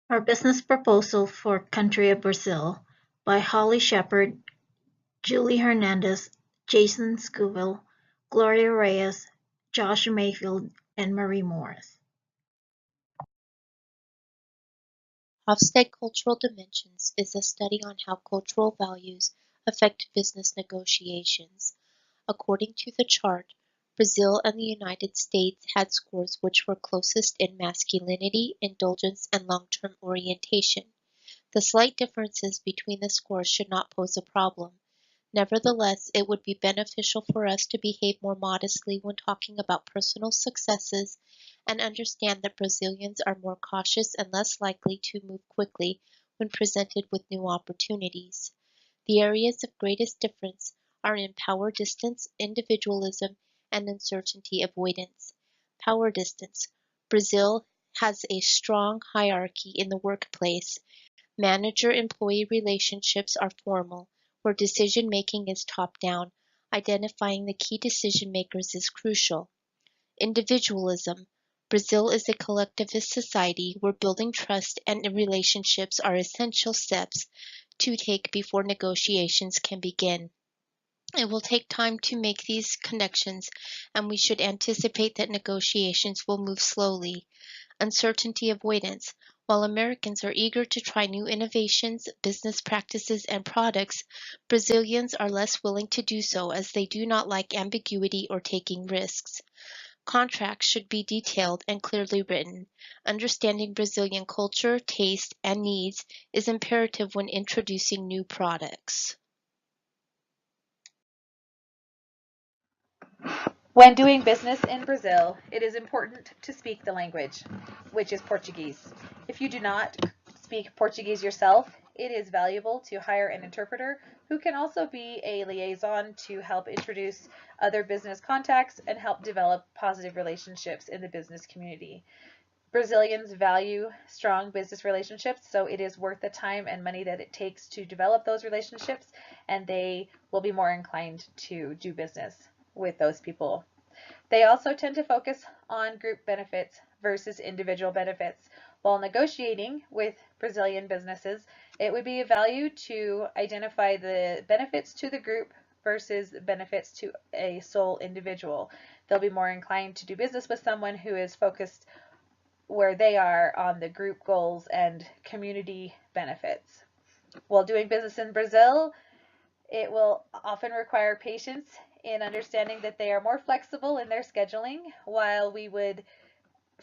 Our business proposal for Country of Brazil by Holly Shepard, Julie Hernandez, Jason Scoville, Gloria Reyes, Josh Mayfield, and Marie Morris. Hofstede Cultural Dimensions is a study on how cultural values affect business negotiations. According to the chart, Brazil and the United States had scores which were closest in masculinity, indulgence, and long-term orientation. The slight differences between the scores should not pose a problem. Nevertheless, it would be beneficial for us to behave more modestly when talking about personal successes and understand that Brazilians are more cautious and less likely to move quickly when presented with new opportunities. The areas of greatest difference are in power distance, individualism, and uncertainty avoidance. Power distance. Brazil has a strong hierarchy in the workplace. Manager-employee relationships are formal, where decision-making is top-down. Identifying the key decision-makers is crucial. Individualism. Brazil is a collectivist society where building trust and relationships are essential steps to take before negotiations can begin. It will take time to make these connections, and we should anticipate that negotiations will move slowly. Uncertainty avoidance. While Americans are eager to try new innovations, business practices, and products, Brazilians are less willing to do so as they do not like ambiguity or taking risks. Contracts should be detailed and clearly written. Understanding Brazilian culture, taste, and needs is imperative when introducing new products. When doing business in Brazil, it is important to speak the language, which is Portuguese. If you do not speak Portuguese yourself, it is valuable to hire an interpreter who can also be a liaison to help introduce other business contacts and help develop positive relationships in the business community. Brazilians value strong business relationships, so it is worth the time and money that it takes to develop those relationships, and they will be more inclined to do business with those people. They also tend to focus on group benefits versus individual benefits. While negotiating with Brazilian businesses, it would be of value to identify the benefits to the group versus benefits to a sole individual. They'll be more inclined to do business with someone who is focused where they are on the group goals and community benefits. While doing business in Brazil, it will often require patience in understanding that they are more flexible in their scheduling, while we would,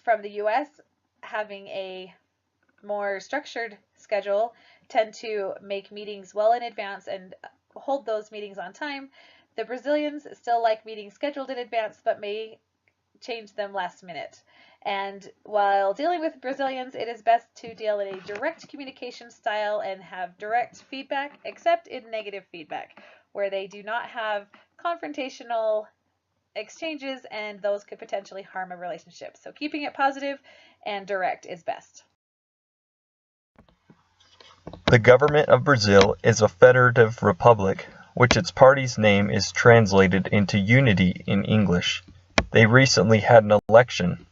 from the US, having a more structured schedule, tend to make meetings well in advance and hold those meetings on time. The Brazilians still like meetings scheduled in advance, but may change them last minute. And while dealing with Brazilians, it is best to deal in a direct communication style and have direct feedback, except in negative feedback, where they do not have confrontational exchanges, and those could potentially harm a relationship. So keeping it positive and direct is best. The government of Brazil is a federative republic, which its party's name is translated into unity in English. They recently had an election.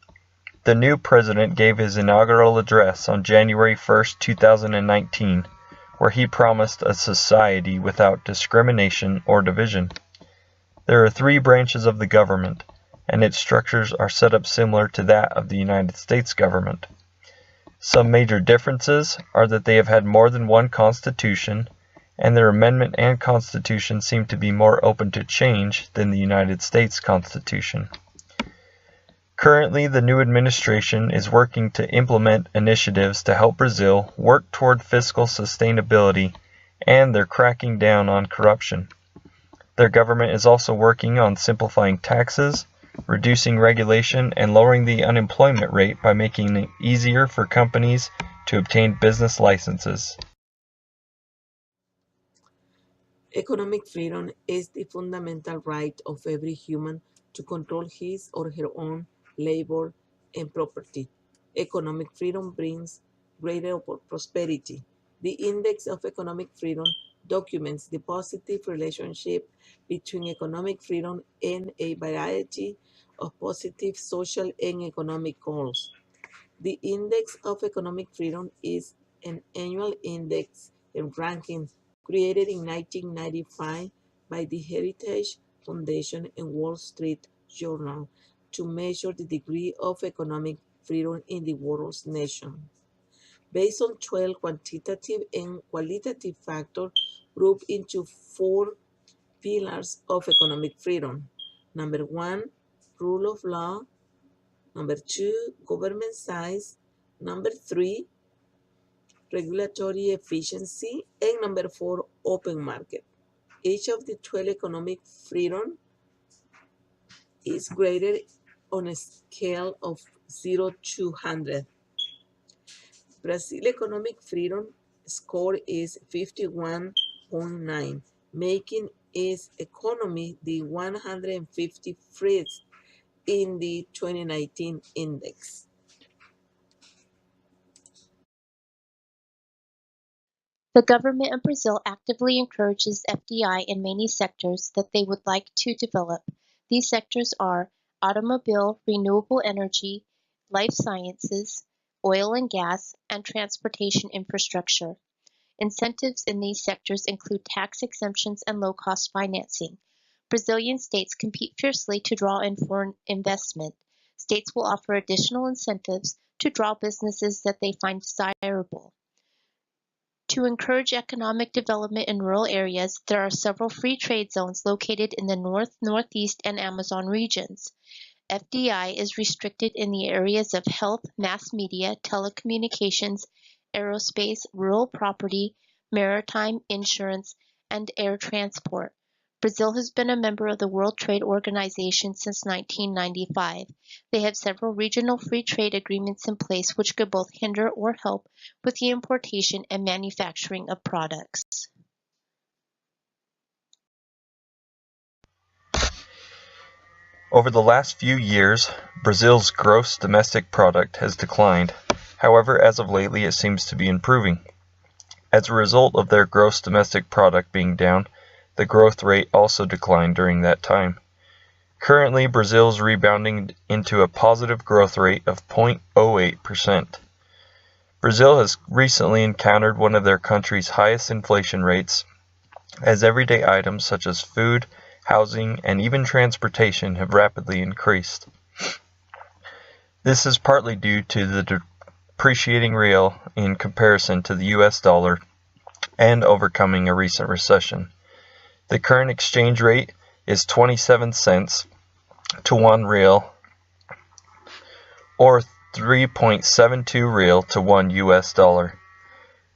The new president gave his inaugural address on January 1st, 2019, where he promised a society without discrimination or division. There are three branches of the government, and its structures are set up similar to that of the United States government. Some major differences are that they have had more than one constitution, and their amendment and constitution seem to be more open to change than the United States Constitution. Currently, the new administration is working to implement initiatives to help Brazil work toward fiscal sustainability, and they're cracking down on corruption. Their government is also working on simplifying taxes, reducing regulation, and lowering the unemployment rate by making it easier for companies to obtain business licenses. Economic freedom is the fundamental right of every human to control his or her own labor and property. Economic freedom brings greater prosperity. The Index of Economic Freedom documents the positive relationship between economic freedom and a variety of positive social and economic goals. The Index of Economic Freedom is an annual index and ranking created in 1995 by the Heritage Foundation and Wall Street Journal to measure the degree of economic freedom in the world's nations. Based on 12 quantitative and qualitative factors grouped into 4 pillars of economic freedom. Number 1, rule of law. Number 2, government size. Number 3, regulatory efficiency. And number 4, open market. Each of the 12 economic freedom is graded on a scale of 0 to 100. Brazil economic freedom score is 51.9, making its economy the 151st in the 2019 index. The government of Brazil actively encourages FDI in many sectors that they would like to develop. These sectors are automobile, renewable energy, life sciences, oil and gas, and transportation infrastructure. Incentives in these sectors include tax exemptions and low-cost financing. Brazilian states compete fiercely to draw in foreign investment. States will offer additional incentives to draw businesses that they find desirable. To encourage economic development in rural areas, there are several free trade zones located in the North, Northeast, and Amazon regions. FDI is restricted in the areas of health, mass media, telecommunications, aerospace, rural property, maritime, insurance, and air transport. Brazil has been a member of the World Trade Organization since 1995. They have several regional free trade agreements in place which could both hinder or help with the importation and manufacturing of products. Over the last few years, Brazil's gross domestic product has declined. However, as of lately, it seems to be improving. As a result of their gross domestic product being down, the growth rate also declined during that time. Currently, Brazil is rebounding into a positive growth rate of 0.08%. Brazil has recently encountered one of their country's highest inflation rates, as everyday items such as food, housing, and even transportation have rapidly increased. This is partly due to the depreciating real in comparison to the US dollar and overcoming a recent recession. The current exchange rate is 27 cents to 1 real, or 3.72 real to 1 US dollar.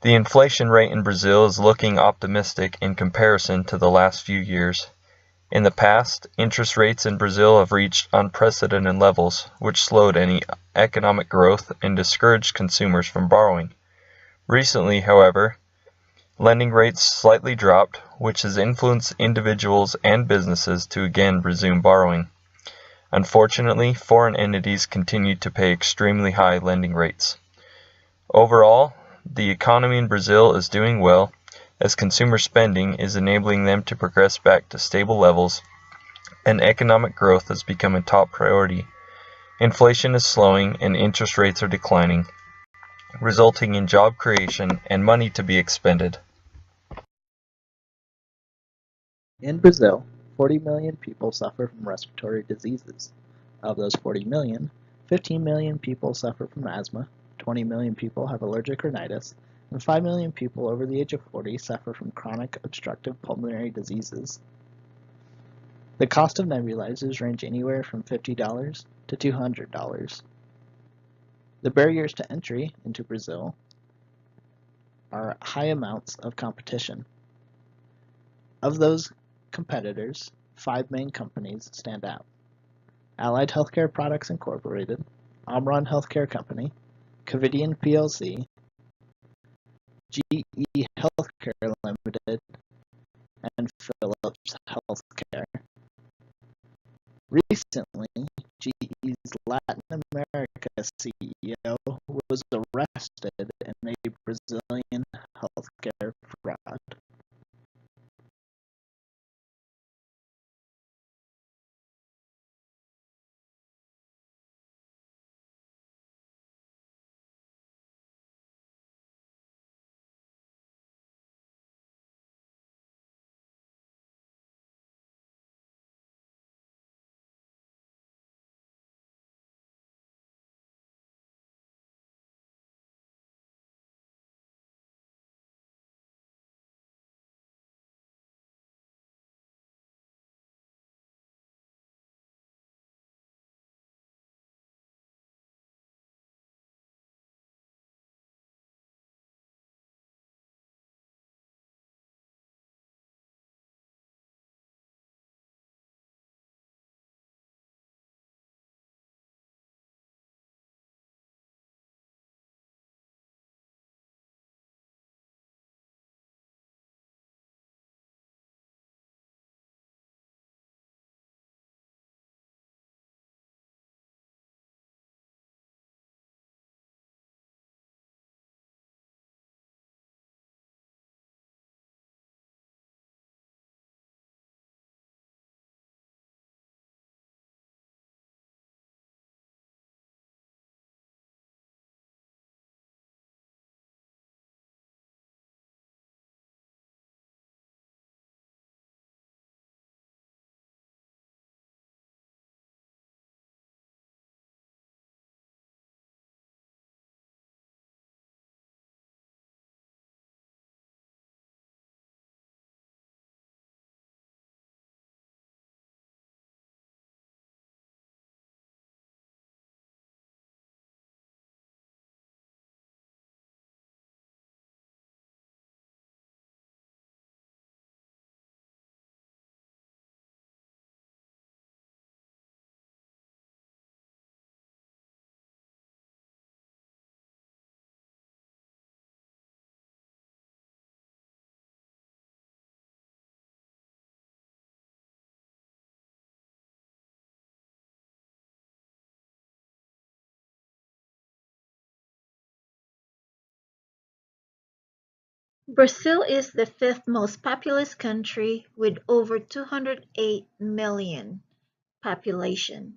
The inflation rate in Brazil is looking optimistic in comparison to the last few years. In the past, interest rates in Brazil have reached unprecedented levels, which slowed any economic growth and discouraged consumers from borrowing. Recently, however, lending rates slightly dropped, which has influenced individuals and businesses to again resume borrowing. Unfortunately, foreign entities continue to pay extremely high lending rates. Overall, the economy in Brazil is doing well, as consumer spending is enabling them to progress back to stable levels, and economic growth has become a top priority. Inflation is slowing and interest rates are declining, resulting in job creation and money to be expended. In Brazil, 40 million people suffer from respiratory diseases. Of those 40 million, 15 million people suffer from asthma, 20 million people have allergic rhinitis, and 5 million people over the age of 40 suffer from chronic obstructive pulmonary diseases. The cost of nebulizers range anywhere from $50 to $200. The barriers to entry into Brazil are high amounts of competition. Of those competitors, 5 main companies stand out: Allied Healthcare Products Incorporated, Omron Healthcare Company, Covidien plc, GE Healthcare Limited, and Philips Healthcare. Recently, GE's Latin America CEO was arrested in a Brazilian healthcare fraud. Brazil is the fifth most populous country with over 208 million population.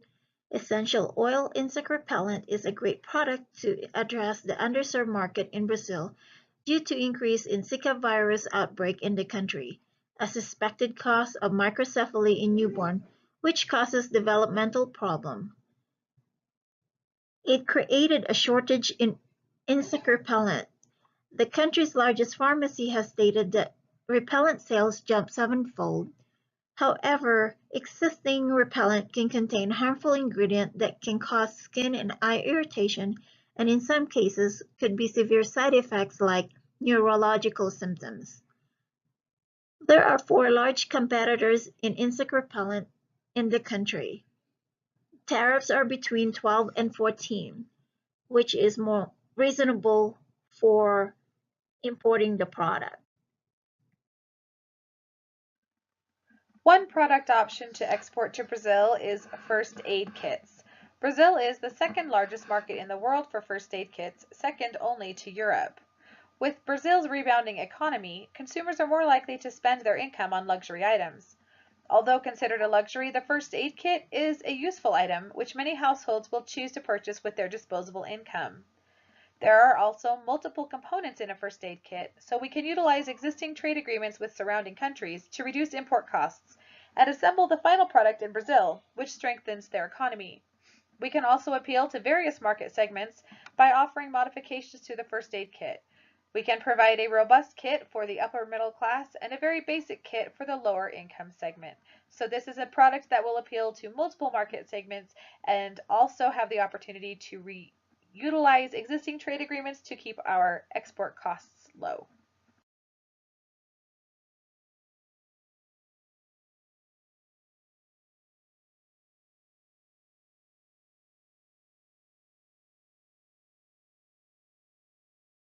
Essential oil insect repellent is a great product to address the underserved market in Brazil due to increase in Zika virus outbreak in the country, a suspected cause of microcephaly in newborn, which causes developmental problem. It created a shortage in insect repellent. The country's largest pharmacy has stated that repellent sales jumped sevenfold. However, existing repellent can contain harmful ingredients that can cause skin and eye irritation and in some cases could be severe side effects like neurological symptoms. There are 4 large competitors in insect repellent in the country. Tariffs are between 12 and 14, which is more reasonable for importing the product. One product option to export to Brazil is first aid kits. Brazil is the second largest market in the world for first aid kits, second only to Europe. With Brazil's rebounding economy, consumers are more likely to spend their income on luxury items. Although considered a luxury, the first aid kit is a useful item which many households will choose to purchase with their disposable income. There are also multiple components in a first aid kit, so we can utilize existing trade agreements with surrounding countries to reduce import costs and assemble the final product in Brazil, which strengthens their economy. We can also appeal to various market segments by offering modifications to the first aid kit. We can provide a robust kit for the upper middle class and a very basic kit for the lower income segment. So this is a product that will appeal to multiple market segments and also have the opportunity to utilize existing trade agreements to keep our export costs low.